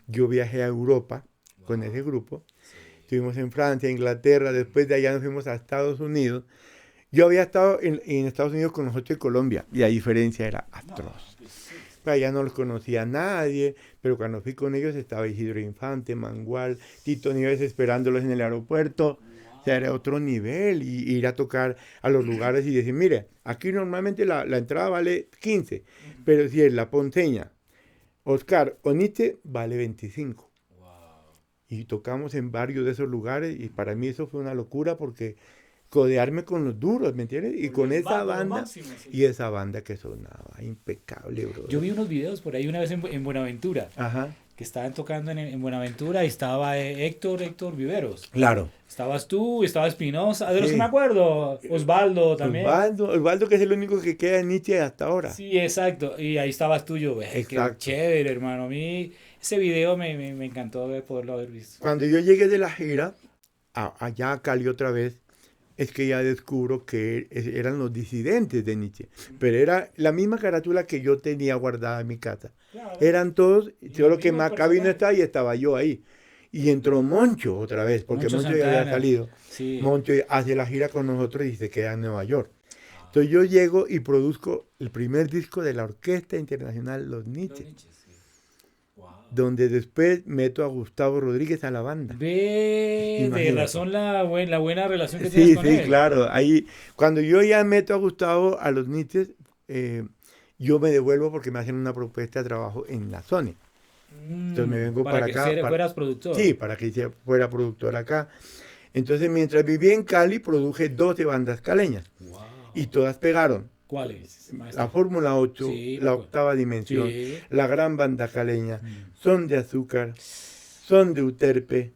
Yo viajé a Europa con ese grupo. Estuvimos en Francia, Inglaterra, después de allá nos fuimos a Estados Unidos. Yo había estado en Estados Unidos con los 8 de Colombia y la diferencia era atroz. Allá no los conocía nadie, pero cuando fui con ellos estaba Isidro Infante, Mangual, Tito Nieves esperándolos en el aeropuerto. O sea, era otro nivel y ir a tocar a los lugares y decir, mire, aquí normalmente la entrada vale 15, pero si es la Ponceña, Oscar o Nietzsche, vale 25. Wow. Y tocamos en varios de esos lugares y para mí eso fue una locura porque codearme con los duros, ¿me entiendes? Y con esa banda, máximo, sí. y esa banda que sonaba, impecable, bro. Yo vi unos videos por ahí una vez en Buenaventura, Ajá, que estaban tocando en Buenaventura y estaba Héctor Viveros. claro. Estabas tú, estaba Espinosa, de los que Sí. me acuerdo, Osvaldo también. Osvaldo que es el único que queda en Nietzsche hasta ahora. Sí, exacto. Y ahí estabas tú, yo, qué Exacto. chévere, hermano. A mí ese video me encantó de poderlo haber visto. Cuando yo llegué de la gira, allá a Cali otra vez, es que ya descubro que eran los disidentes de Nietzsche. Pero era la misma carátula que yo tenía guardada en mi casa. Claro. Eran todos, Y solo los que mismos Maccabi no personajes. estaba y estaba yo ahí. Y entró Moncho otra vez, porque Moncho Moncho ya había Santana. salido. Sí. Moncho hace la gira con nosotros y se queda en Nueva York. Entonces yo llego y produzco el primer disco de la Orquesta Internacional Los Nietzsche, Sí. Wow. donde después meto a Gustavo Rodríguez a la banda. Ve, de Imagínate. razón la buena relación que tienes Sí, con sí, él. claro. Ahí, cuando yo ya meto a Gustavo a Los Nietzsche, yo me devuelvo porque me hacen una propuesta de trabajo en la Sony. Entonces me vengo para que acá. fueras productor. Sí, para que fuera productor acá. Entonces, mientras viví en Cali, produje 12 bandas caleñas. Wow. Y todas pegaron. ¿Cuáles, La maestro? Fórmula 8, Sí, la me acuerdo. Octava Dimensión, Sí. la Gran Banda Caleña, Son de Azúcar, Son de Uterpe,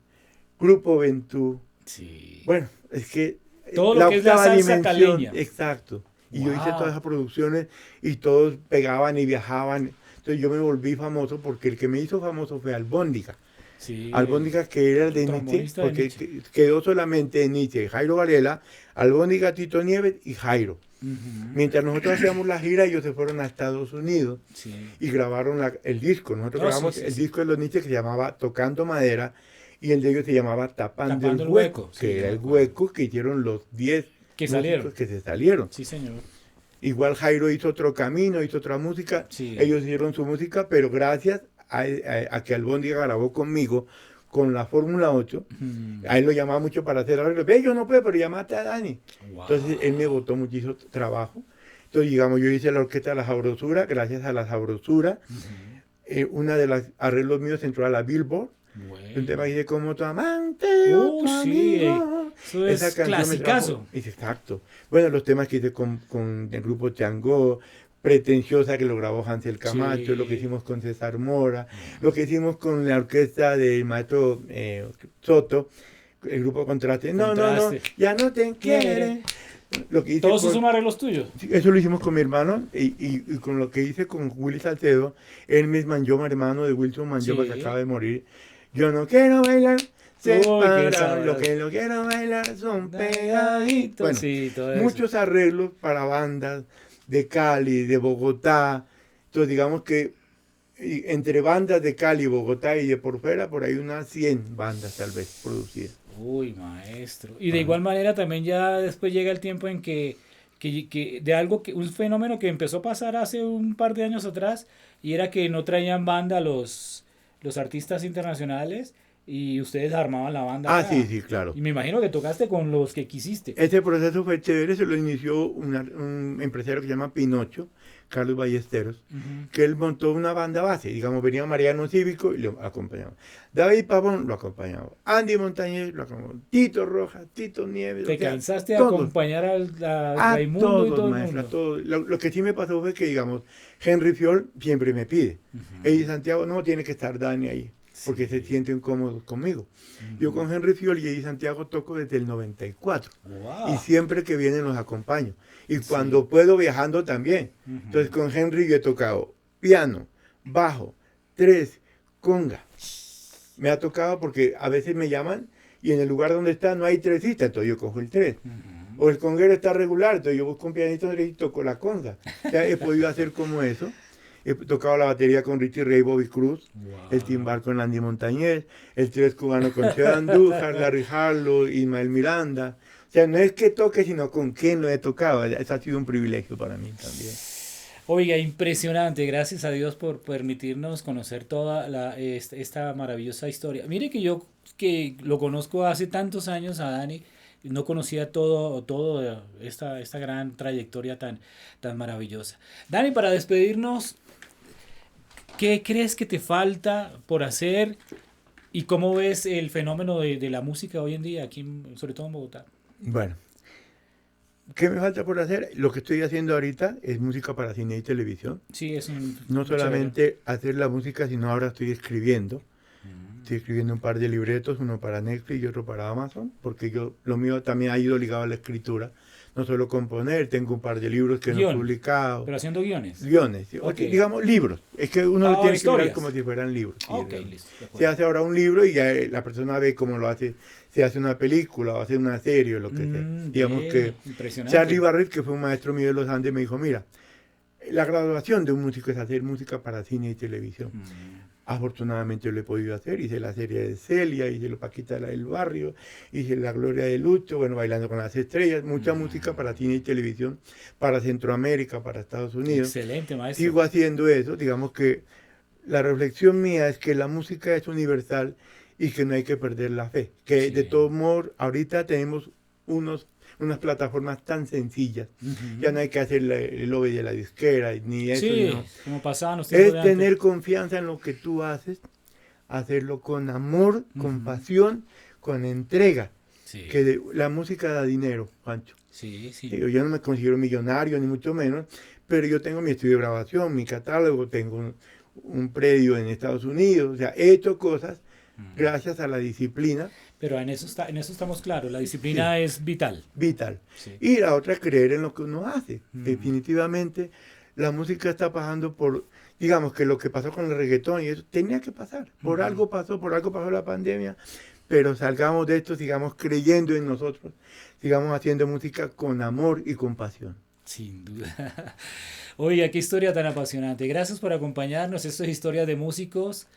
Grupo Ventú. Sí. Bueno, es que Todo lo que es la salsa caleña. exacto. Y yo hice Wow. todas esas producciones y todos pegaban y viajaban. Entonces yo me volví famoso porque el que me hizo famoso fue Albóndiga. Sí. Albóndiga que era el de Nietzsche, trombonista de porque Nietzsche. quedó solamente en Nietzsche, Jairo Varela, Albóndiga, Tito Nieves y Jairo. Ujú. Mientras nosotros hacíamos la gira, ellos se fueron a Estados Unidos Sí. y grabaron el disco. Nosotros No, grabamos sí, sí, el sí. disco de los Nietzsche que se llamaba Tocando Madera y el de ellos se llamaba Tapando Tapando el el Hueco, hueco, sí, que yo era me el acuerdo. hueco que hicieron los 10 Que músicos salieron. que se salieron. Sí, señor. Igual Jairo hizo otro camino, hizo otra música, Sí. ellos hicieron su música, pero gracias a que Albóndiga grabó conmigo con la Fórmula 8, a él lo llamaba mucho para hacer arreglos. Ve, yo no puedo, pero llamate a Dani. Entonces él me Wow. botó muchísimo trabajo. Entonces, digamos, yo hice la orquesta de la Sabrosura, gracias a la Sabrosura. Una de las arreglos míos entró a la Billboard. Un tema que Bueno. dice como tu amante o tu Sí. amigo. Eso Esa es canción me trajo. clasicazo. Exacto. Bueno, los temas que hice con el grupo Tiangó, Pretenciosa, que lo grabó Hansel Camacho, lo que Sí. hicimos con César Mora, lo que hicimos con la orquesta del maestro Soto, el grupo Contraste. No, no, no, Contraste. ya no te Quiere. quiere. Lo que hice Todos esos con, son arreglos tuyos. sí, eso lo hicimos con mi hermano y con lo que hice con Willy Salcedo, él mismo Manjoma, hermano de Wilson Manjoma que acaba Sí. de morir. Yo no quiero bailar Uy, qué separado, lo sabroso. que no quiero bailar son pegaditos. Pegadito. Bueno, Sí, todo eso. muchos arreglos para bandas de Cali, de Bogotá. Entonces digamos que entre bandas de Cali, Bogotá y de por fuera, por ahí unas 100 bandas tal vez producidas. Uy, maestro. Y de Ajá. igual manera también ya después llega el tiempo en que de algo que, un fenómeno que empezó a pasar hace un par de años atrás, y era que no traían banda los artistas internacionales y ustedes armaban la banda Ah, sí, acá. sí, claro. Y me imagino que tocaste con los que quisiste. Este proceso fue chévere, se lo inició un empresario que se llama Pinocho, Carlos Ballesteros, Ujú. que él montó una banda base. Digamos, venía Mariano Cívico y lo acompañaba. David Pavón lo acompañaba. Andy Montañez lo acompañaba. Tito Rojas, Tito Nieves, o Te sea, cansaste de todos. acompañar a A Raimundo y todos, todo el maestra, a mundo. todos. Lo que sí me pasó fue que, digamos, Henry Fiol siempre me pide. Ella y Santiago, no, tiene que estar Dani ahí, porque se Sí. sienten cómodos conmigo. Yo con Henry Fiol y Eddie Santiago toco desde el 94 y Wow. siempre que vienen los acompaño. Y Sí. cuando puedo viajando también. Ujú. Entonces con Henry yo he tocado piano, bajo, tres, conga. Me ha tocado porque a veces me llaman y en el lugar donde está no hay tresista, entonces yo cojo el tres. Ujú. O el conguero está regular, entonces yo busco un pianista y toco la conga. O sea, he podido hacer como eso. He tocado la batería con Richie Ray, Bobby Cruz, el Wow. timbal con Andy Montañez, el tres cubano con Cheo Andújar, Larry Harlow, Ismael Miranda. O sea, no es que toque, sino con quién lo he tocado. Eso ha sido un privilegio para mí también. Oiga, impresionante. Gracias a Dios por permitirnos conocer toda esta maravillosa historia. Mire que yo que lo conozco hace tantos años a Dani, no conocía todo esta gran trayectoria tan maravillosa. Dani, para despedirnos, ¿qué crees que te falta por hacer y cómo ves el fenómeno de la música hoy en día, aquí, sobre todo en Bogotá? Bueno, ¿qué me falta por hacer? Lo que estoy haciendo ahorita es música para cine y televisión. Sí, es un No muy chévere. solamente hacer la música, sino ahora estoy escribiendo. Estoy escribiendo un par de libretos, uno para Netflix y otro para Amazon, porque lo mío también ha ido ligado a la escritura. No solo componer, tengo un par de libros que no he Guión, publicado. pero haciendo guiones. Guiones, ¿sí? Ok. Digamos libros. Es que uno lo tiene que mirar Historias. como si fueran libros. Sí, Ok, digamos. listo. De Se acuerdo. hace ahora un libro y ya la persona ve cómo lo hace. Se hace una película o hace una serie o lo que sea. Digamos que Impresionante. Charlie Barret, que fue un maestro mío de los Andes, me dijo, mira, la graduación de un músico es hacer música para cine y televisión. Afortunadamente lo he podido hacer, hice la serie de Celia, hice la Paquita la del Barrio, hice la Gloria de Lucho, bueno, Bailando con las Estrellas, mucha música para cine y televisión, para Centroamérica, para Estados Unidos. Excelente, maestro. Sigo haciendo eso, digamos que la reflexión mía es que la música es universal y que no hay que perder la fe, que de Sí. todo modo ahorita tenemos unas plataformas tan sencillas, ya no hay que hacer el lobby de la disquera ni eso, Sí, sino como pasaban los tiempos es de antes. tener confianza en lo que tú haces, hacerlo con amor, con pasión, con entrega. Sí, Que la música da dinero, Pancho. sí, sí. Digo, yo no me considero millonario, ni mucho menos, pero yo tengo mi estudio de grabación, mi catálogo, tengo un predio en Estados Unidos, o sea, he hecho cosas gracias a la disciplina Pero en eso estamos claros. La disciplina es vital. vital. Sí. Y la otra, creer en lo que uno hace. Definitivamente, la música está pasando por, digamos que lo que pasó con el reggaetón y eso tenía que pasar. Por algo pasó la pandemia, pero salgamos de esto, sigamos creyendo en nosotros, sigamos haciendo música con amor y con pasión. Sin duda. Oiga, qué historia tan apasionante. Gracias por acompañarnos. Esto es Historia de Músicos.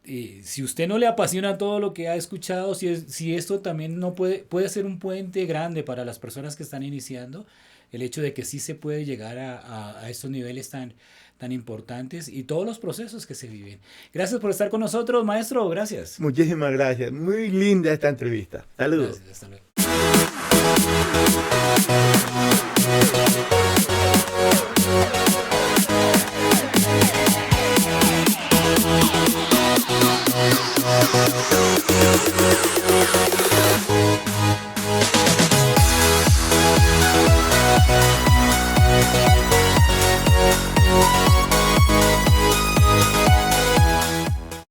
si usted no le apasiona todo lo que ha escuchado, si esto también no puede ser un puente grande para las personas que están iniciando, el hecho de que sí se puede llegar a estos niveles tan importantes y todos los procesos que se viven. Gracias por estar con nosotros, maestro. Gracias. Muchísimas gracias. Muy linda esta entrevista. Saludos. Gracias. Hasta luego.